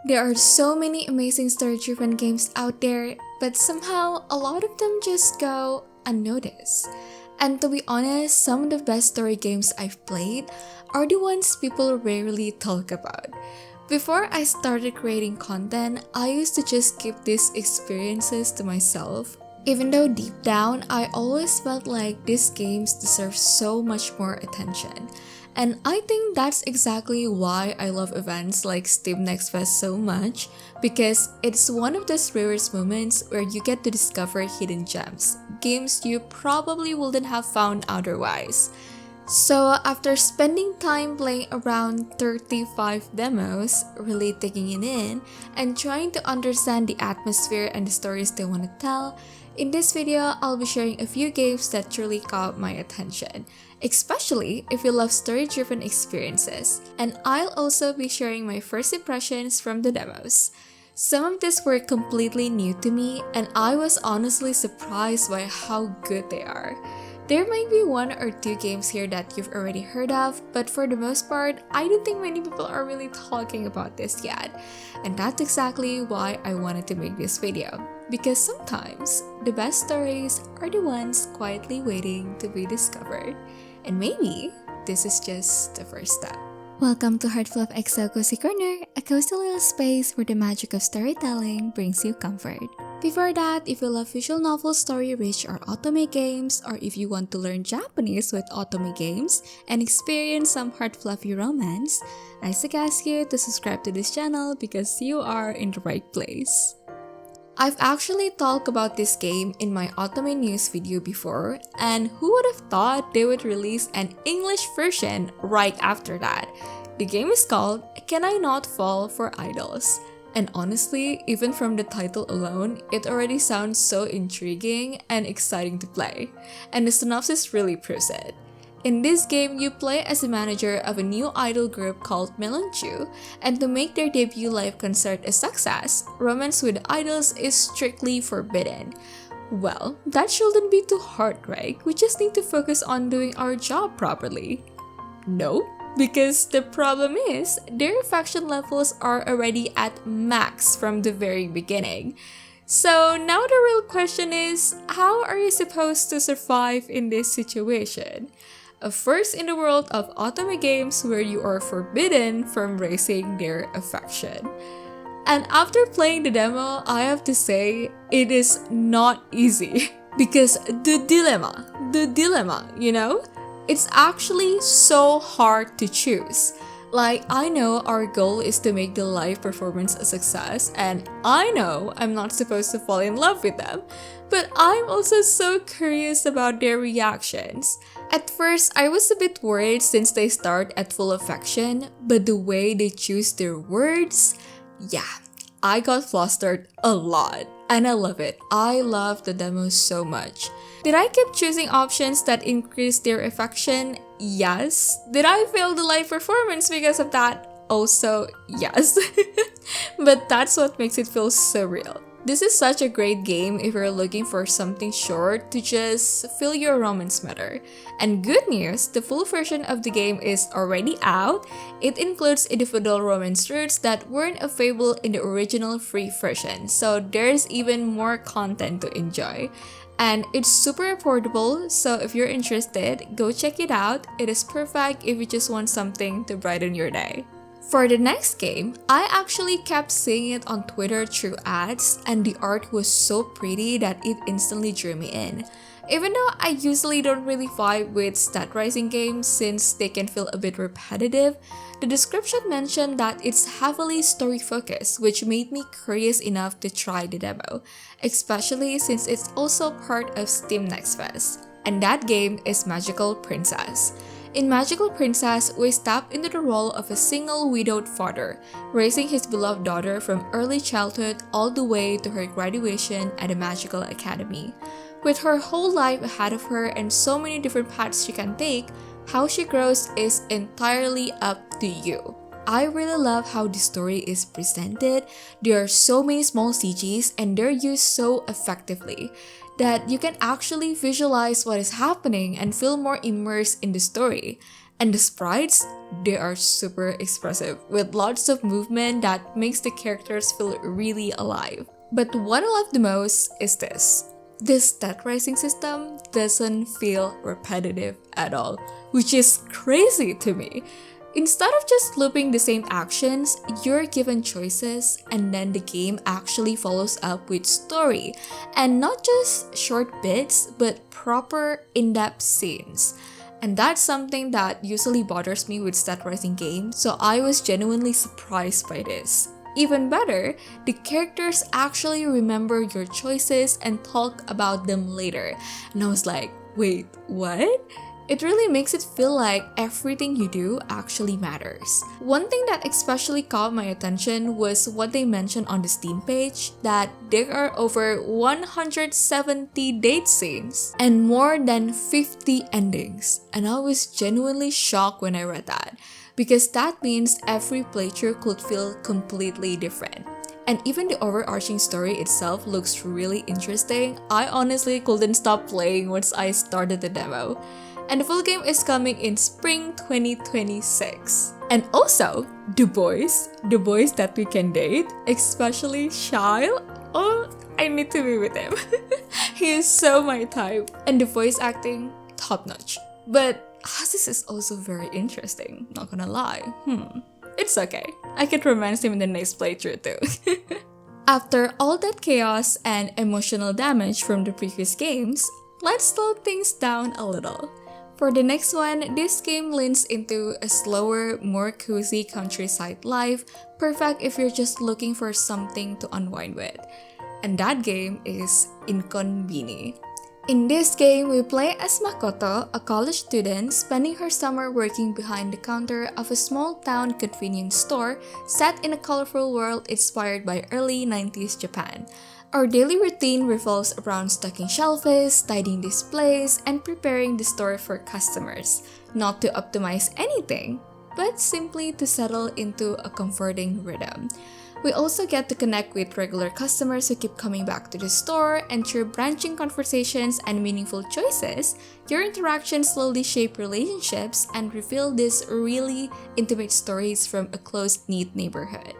There are so many amazing story-driven games out there, but somehow a lot of them just go unnoticed. And to be honest, some of the best story games I've played are the ones people rarely talk about. Before I started creating content, I used to just keep these experiences to myself. Even though deep down, I always felt like these games deserve so much more attention. And I think that's exactly why I love events like Steam Next Fest so much, because it's one of those rarest moments where you get to discover hidden gems, games you probably wouldn't have found otherwise. So after spending time playing around 35 demos, really taking it in, and trying to understand the atmosphere and the stories they want to tell, in this video, I'll be sharing a few games that truly caught my attention, especially if you love story-driven experiences. And I'll also be sharing my first impressions from the demos. Some of these were completely new to me, and I was honestly surprised by how good they are. There might be one or two games here that you've already heard of, but for the most part, I don't think many people are really talking about this yet. And that's exactly why I wanted to make this video. Because sometimes, the best stories are the ones quietly waiting to be discovered. And maybe, this is just the first step. Welcome to Heartful of EXO Cozy Corner, a cozy little space where the magic of storytelling brings you comfort. Before that, if you love visual novel story-rich or Otome games, or if you want to learn Japanese with Otome games and experience some heart-fluffy romance, I suggest you to subscribe to this channel because you are in the right place. I've actually talked about this game in my Otome news video before, and who would have thought they would release an English version right after that? The game is called Can I Not Fall for Idols? And honestly, even from the title alone, it already sounds so intriguing and exciting to play. And the synopsis really proves it. In this game, you play as a manager of a new idol group called Melonchu, and to make their debut live concert a success, romance with idols is strictly forbidden. Well, that shouldn't be too hard, right? We just need to focus on doing our job properly. No, because the problem is, their affection levels are already at max from the very beginning. So now the real question is, how are you supposed to survive in this situation? A first in the world of Otome games where you are forbidden from raising their affection. And after playing the demo, I have to say, it is not easy. Because the dilemma, you know? It's actually so hard to choose. Like, I know our goal is to make the live performance a success, and I know I'm not supposed to fall in love with them, but I'm also so curious about their reactions. At first, I was a bit worried since they start at full affection, but the way they choose their words, yeah, I got flustered a lot, and I love it. I love the demo so much. Did I keep choosing options that increase their affection? Yes. Did I fail the live performance because of that? Also, yes. But that's what makes it feel so real. This is such a great game if you're looking for something short to just fill your romance meter. And good news, the full version of the game is already out. It includes individual romance routes that weren't available in the original free version, so there's even more content to enjoy. And it's super affordable, so if you're interested, go check it out. It is perfect if you just want something to brighten your day. For the next game, I actually kept seeing it on Twitter through ads, and the art was so pretty that it instantly drew me in. Even though I usually don't really vibe with stat rising games since they can feel a bit repetitive, the description mentioned that it's heavily story focused, which made me curious enough to try the demo, especially since it's also part of Steam Next Fest. And that game is Magical Princess. In Magical Princess, we step into the role of a single widowed father, raising his beloved daughter from early childhood all the way to her graduation at a magical academy. With her whole life ahead of her and so many different paths she can take, how she grows is entirely up to you. I really love how the story is presented. There are so many small CGs and they're used so effectively that you can actually visualize what is happening and feel more immersed in the story. And the sprites, they are super expressive, with lots of movement that makes the characters feel really alive. But what I love the most is this. This stat rising system doesn't feel repetitive at all, which is crazy to me. Instead of just looping the same actions, you're given choices and then the game actually follows up with story. And not just short bits, but proper in-depth scenes. And that's something that usually bothers me with stat rising games, so I was genuinely surprised by this. Even better, the characters actually remember your choices and talk about them later. And I was like, wait, what? It really makes it feel like everything you do actually matters. One thing that especially caught my attention was what they mentioned on the Steam page, that there are over 170 date scenes and more than 50 endings. And I was genuinely shocked when I read that, because that means every playthrough could feel completely different. And even the overarching story itself looks really interesting. I honestly couldn't stop playing once I started the demo. And the full game is coming in spring 2026. And also, the boys that we can date, especially Shile, oh, I need to be with him. He is so my type. And the voice acting, top notch. But Hasis is also very interesting, not gonna lie. It's okay. I can romance him in the next playthrough too. After all that chaos and emotional damage from the previous games, let's slow things down a little. For the next one, this game leans into a slower, more cozy countryside life, perfect if you're just looking for something to unwind with. And that game is Inconveni. In this game, we play as Makoto, a college student spending her summer working behind the counter of a small-town convenience store set in a colorful world inspired by early 90s Japan. Our daily routine revolves around stocking shelves, tidying displays, and preparing the store for customers, not to optimize anything, but simply to settle into a comforting rhythm. We also get to connect with regular customers who keep coming back to the store, and through branching conversations and meaningful choices, your interactions slowly shape relationships and reveal these really intimate stories from a close-knit neighborhood.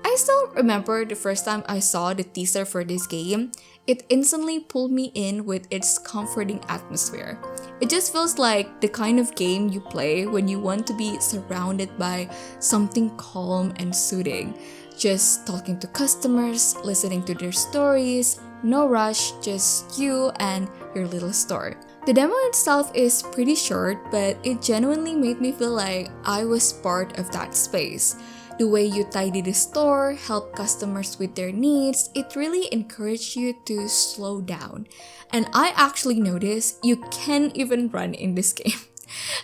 I still remember the first time I saw the teaser for this game. It instantly pulled me in with its comforting atmosphere. It just feels like the kind of game you play when you want to be surrounded by something calm and soothing. Just talking to customers, listening to their stories, no rush, just you and your little store. The demo itself is pretty short, but it genuinely made me feel like I was part of that space. The way you tidy the store, help customers with their needs, it really encouraged you to slow down. And I actually noticed you can even run in this game.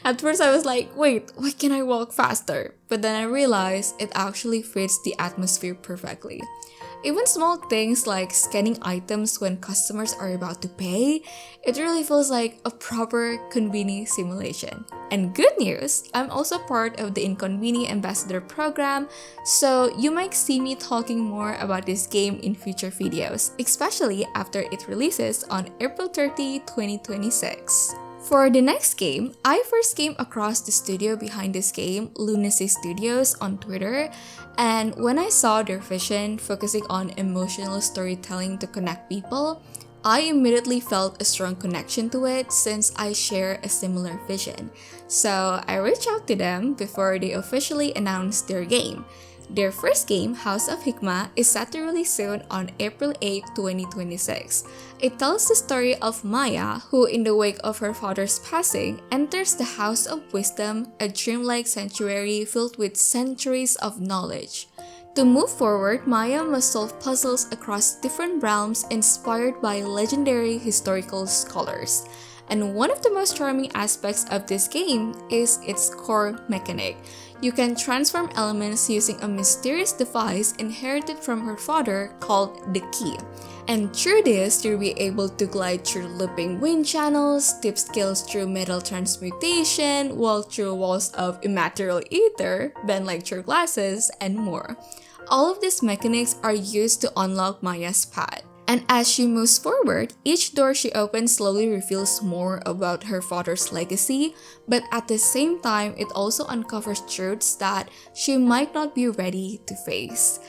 At first I was like, wait, why can't I walk faster? But then I realized it actually fits the atmosphere perfectly. Even small things like scanning items when customers are about to pay, it really feels like a proper Conveni simulation. And good news, I'm also part of the Inconveni Ambassador program, so you might see me talking more about this game in future videos, especially after it releases on April 30, 2026. For the next game, I first came across the studio behind this game, Lunacy Studios, on Twitter, and when I saw their vision focusing on emotional storytelling to connect people, I immediately felt a strong connection to it since I share a similar vision. So I reached out to them before they officially announced their game. Their first game, House of Hikmah, is set to release soon on April 8, 2026. It tells the story of Maya, who in the wake of her father's passing, enters the House of Wisdom, a dreamlike sanctuary filled with centuries of knowledge. To move forward, Maya must solve puzzles across different realms inspired by legendary historical scholars. And one of the most charming aspects of this game is its core mechanic. You can transform elements using a mysterious device inherited from her father called the Key. And through this, you'll be able to glide through looping wind channels, tip skills through metal transmutation, walk through walls of immaterial ether, bend like through glasses, and more. All of these mechanics are used to unlock Maya's path. And as she moves forward, each door she opens slowly reveals more about her father's legacy, but at the same time, it also uncovers truths that she might not be ready to face.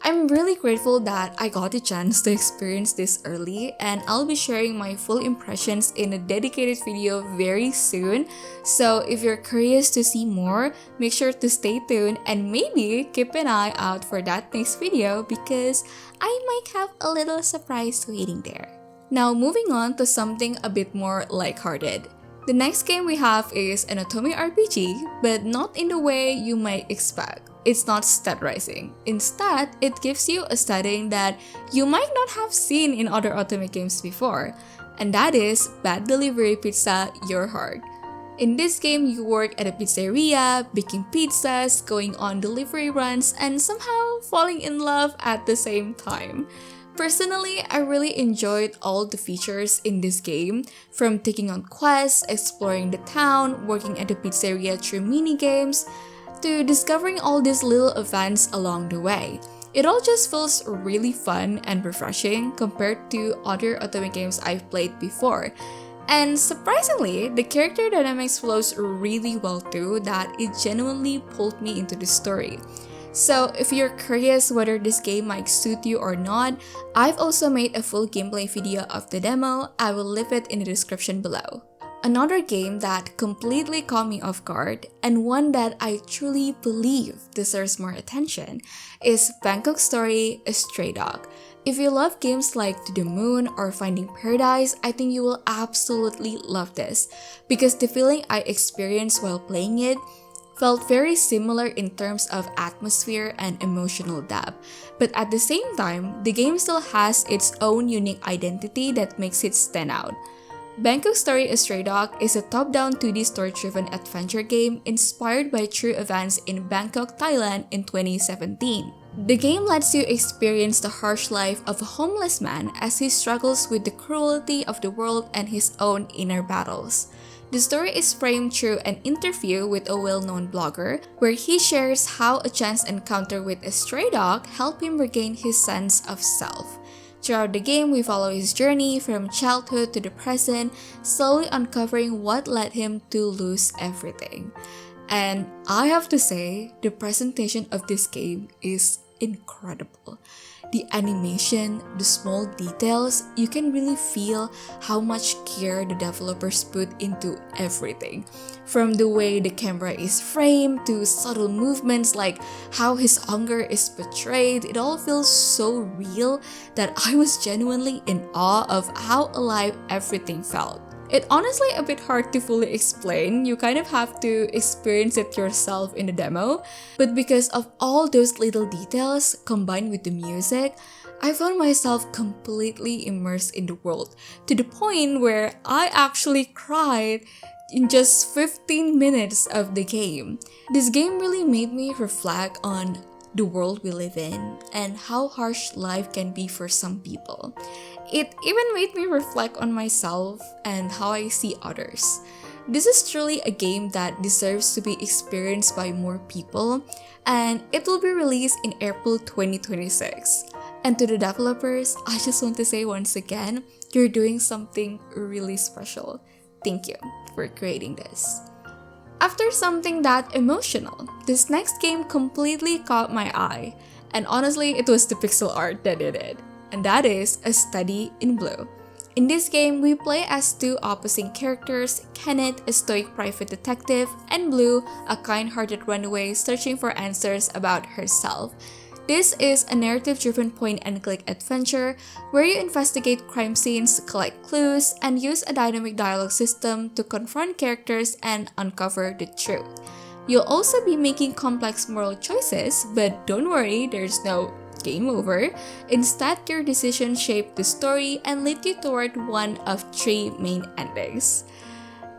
I'm really grateful that I got the chance to experience this early, and I'll be sharing my full impressions in a dedicated video very soon. So if you're curious to see more, make sure to stay tuned and maybe keep an eye out for that next video because I might have a little surprise waiting there. Now moving on to something a bit more lighthearted. The next game we have is an Otome RPG, but not in the way you might expect. It's not stat rising. Instead, it gives you a setting that you might not have seen in other Otome games before, and that is Bad Delivery Pizza Your Heart. In this game, you work at a pizzeria, baking pizzas, going on delivery runs, and somehow falling in love at the same time. Personally, I really enjoyed all the features in this game, from taking on quests, exploring the town, working at the pizzeria through mini-games, to discovering all these little events along the way. It all just feels really fun and refreshing compared to other Otome games I've played before. And surprisingly, the character dynamics flows really well too that it genuinely pulled me into the story. So if you're curious whether this game might suit you or not, I've also made a full gameplay video of the demo. I will leave it in the description below. Another game that completely caught me off guard, and one that I truly believe deserves more attention, is Bangkok Story: A Stray Dog. If you love games like To the Moon or Finding Paradise, I think you will absolutely love this, because the feeling I experienced while playing it felt very similar in terms of atmosphere and emotional depth, but at the same time, the game still has its own unique identity that makes it stand out. Bangkok Story: A Stray Dog is a top-down 2D story-driven adventure game inspired by true events in Bangkok, Thailand in 2017. The game lets you experience the harsh life of a homeless man as he struggles with the cruelty of the world and his own inner battles. The story is framed through an interview with a well-known blogger, where he shares how a chance encounter with a stray dog helped him regain his sense of self. Throughout the game, we follow his journey from childhood to the present, slowly uncovering what led him to lose everything. And I have to say, the presentation of this game is incredible. The animation, the small details, you can really feel how much care the developers put into everything. From the way the camera is framed to subtle movements like how his hunger is portrayed, it all feels so real that I was genuinely in awe of how alive everything felt. It's honestly a bit hard to fully explain, you kind of have to experience it yourself in the demo, but because of all those little details combined with the music, I found myself completely immersed in the world, to the point where I actually cried in just 15 minutes of the game. This game really made me reflect on the world we live in and how harsh life can be for some people. It even made me reflect on myself and how I see others. This is truly a game that deserves to be experienced by more people, and it will be released in April 2026. And to the developers, I just want to say once again, you're doing something really special. Thank you for creating this. After something that emotional, this next game completely caught my eye, and honestly, it was the pixel art that did it, and that is A Study in Blue. In this game, we play as two opposing characters, Kenneth, a stoic private detective, and Blue, a kind-hearted runaway searching for answers about herself. This is a narrative-driven point-and-click adventure where you investigate crime scenes, collect clues, and use a dynamic dialogue system to confront characters and uncover the truth. You'll also be making complex moral choices, but don't worry, there's no game over. Instead, your decisions shape the story and lead you toward one of 3 main endings.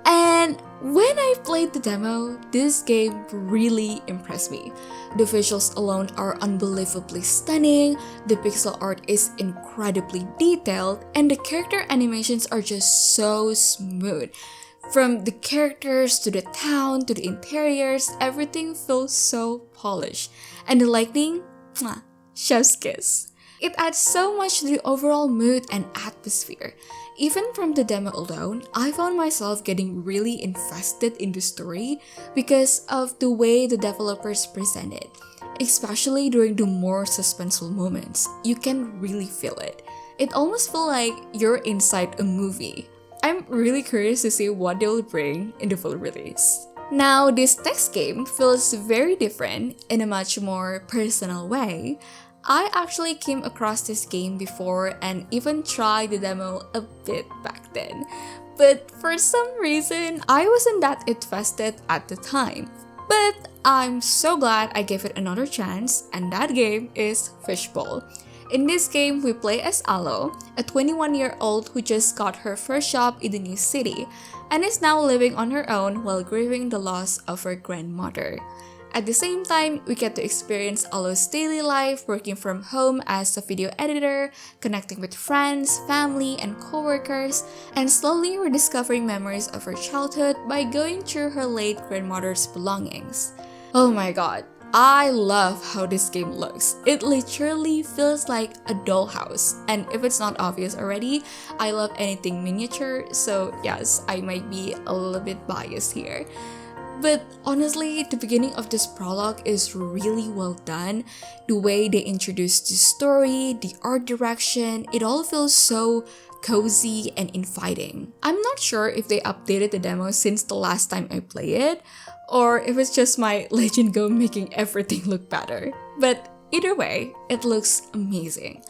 And when I played the demo, this game really impressed me. The visuals alone are unbelievably stunning, the pixel art is incredibly detailed, and the character animations are just so smooth. From the characters to the town to the interiors, everything feels so polished. And the lighting, chef's kiss. It adds so much to the overall mood and atmosphere. Even from the demo alone, I found myself getting really invested in the story because of the way the developers present it. Especially during the more suspenseful moments, you can really feel it. It almost feels like you're inside a movie. I'm really curious to see what they'll bring in the full release. Now, this next game feels very different in a much more personal way. I actually came across this game before and even tried the demo a bit back then. But for some reason, I wasn't that invested at the time. But I'm so glad I gave it another chance, and that game is Fishbowl. In this game, we play as Alo, a 21-year-old who just got her first job in the new city and is now living on her own while grieving the loss of her grandmother. At the same time, we get to experience Alo's daily life working from home as a video editor, connecting with friends, family, and coworkers, and slowly rediscovering memories of her childhood by going through her late grandmother's belongings. Oh my god, I love how this game looks. It literally feels like a dollhouse, and if it's not obvious already, I love anything miniature, so yes, I might be a little bit biased here. But honestly, the beginning of this prologue is really well done. The way they introduce the story, the art direction, it all feels so cozy and inviting. I'm not sure if they updated the demo since the last time I played it, or if it's just my Legend Go making everything look better. But either way, it looks amazing.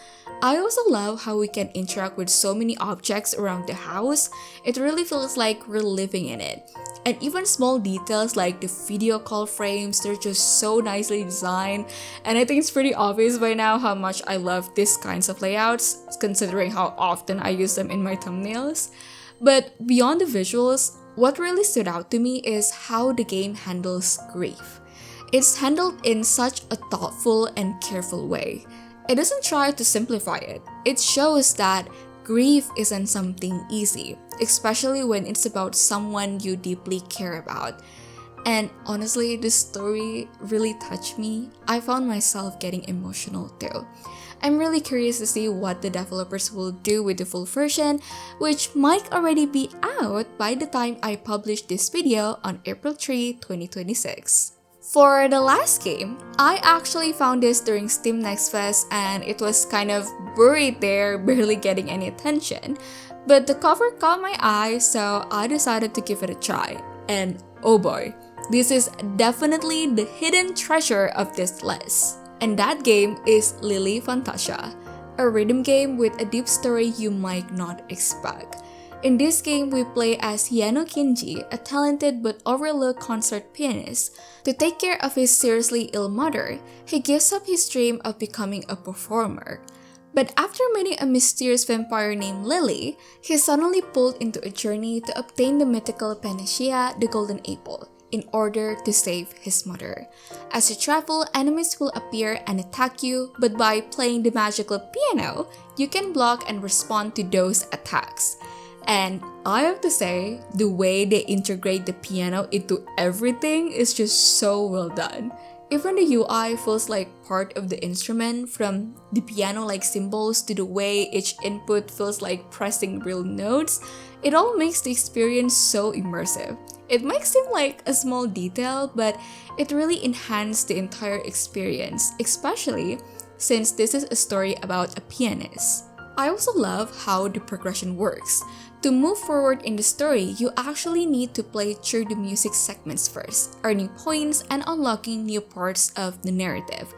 I also love how we can interact with so many objects around the house. It really feels like we're living in it. And even small details like the video call frames, they're just so nicely designed. And I think it's pretty obvious by now how much I love these kinds of layouts, considering how often I use them in my thumbnails. But beyond the visuals, what really stood out to me is how the game handles grief. It's handled in such a thoughtful and careful way. It doesn't try to simplify it. It shows that grief isn't something easy, especially when it's about someone you deeply care about. And honestly, this story really touched me. I found myself getting emotional too. I'm really curious to see what the developers will do with the full version, which might already be out by the time I publish this video on April 3, 2026. For the last game, I actually found this during Steam Next Fest and it was kind of buried there, barely getting any attention. But the cover caught my eye, so I decided to give it a try. And oh boy, this is definitely the hidden treasure of this list. And that game is Lily Fantasia, a rhythm game with a deep story you might not expect. In this game, we play as Yano Kinji, a talented but overlooked concert pianist. To take care of his seriously ill mother, he gives up his dream of becoming a performer. But after meeting a mysterious vampire named Lily, he's suddenly pulled into a journey to obtain the mythical panacea, the Golden Apple, in order to save his mother. As you travel, enemies will appear and attack you, but by playing the magical piano, you can block and respond to those attacks. And I have to say, the way they integrate the piano into everything is just so well done. Even the UI feels like part of the instrument, from the piano-like symbols to the way each input feels like pressing real notes. It all makes the experience so immersive. It might seem like a small detail, but it really enhanced the entire experience, especially since this is a story about a pianist. I also love how the progression works. To move forward in the story, you actually need to play through the music segments first, earning points and unlocking new parts of the narrative.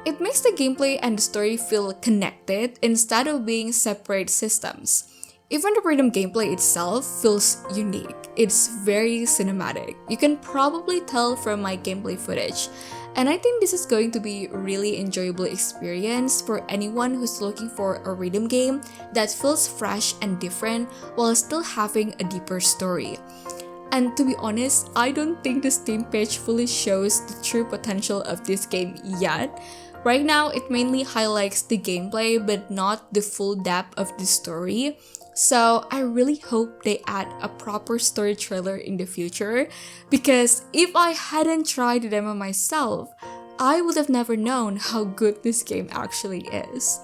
It makes the gameplay and the story feel connected instead of being separate systems. Even the rhythm gameplay itself feels unique. It's very cinematic. You can probably tell from my gameplay footage. And I think this is going to be a really enjoyable experience for anyone who's looking for a rhythm game that feels fresh and different while still having a deeper story. And to be honest, I don't think the Steam page fully shows the true potential of this game yet. Right now, it mainly highlights the gameplay but not the full depth of the story. So I really hope they add a proper story trailer in the future, because if I hadn't tried the demo myself, I would have never known how good this game actually is.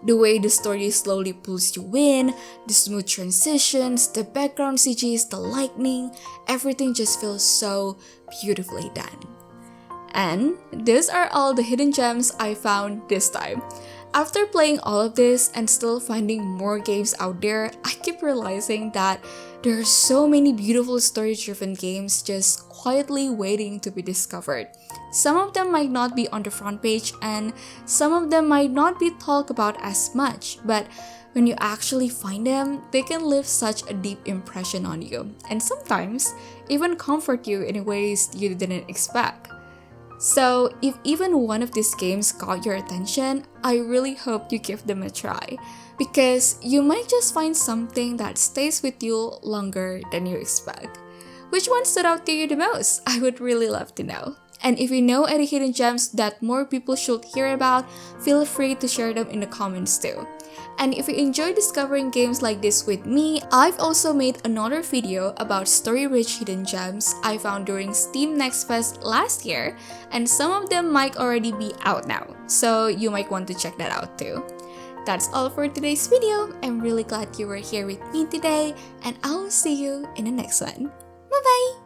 The way the story slowly pulls you in, the smooth transitions, the background CGs, the lightning, everything just feels so beautifully done. And these are all the hidden gems I found this time. After playing all of this and still finding more games out there, I keep realizing that there are so many beautiful story-driven games just quietly waiting to be discovered. Some of them might not be on the front page and some of them might not be talked about as much, but when you actually find them, they can leave such a deep impression on you and sometimes even comfort you in ways you didn't expect. So, if even one of these games caught your attention, I really hope you give them a try, because you might just find something that stays with you longer than you expect. Which one stood out to you the most? I would really love to know. And if you know any hidden gems that more people should hear about, feel free to share them in the comments too. And if you enjoy discovering games like this with me, I've also made another video about story-rich hidden gems I found during Steam Next Fest last year, and some of them might already be out now, so you might want to check that out too. That's all for today's video. I'm really glad you were here with me today, and I'll see you in the next one. Bye bye!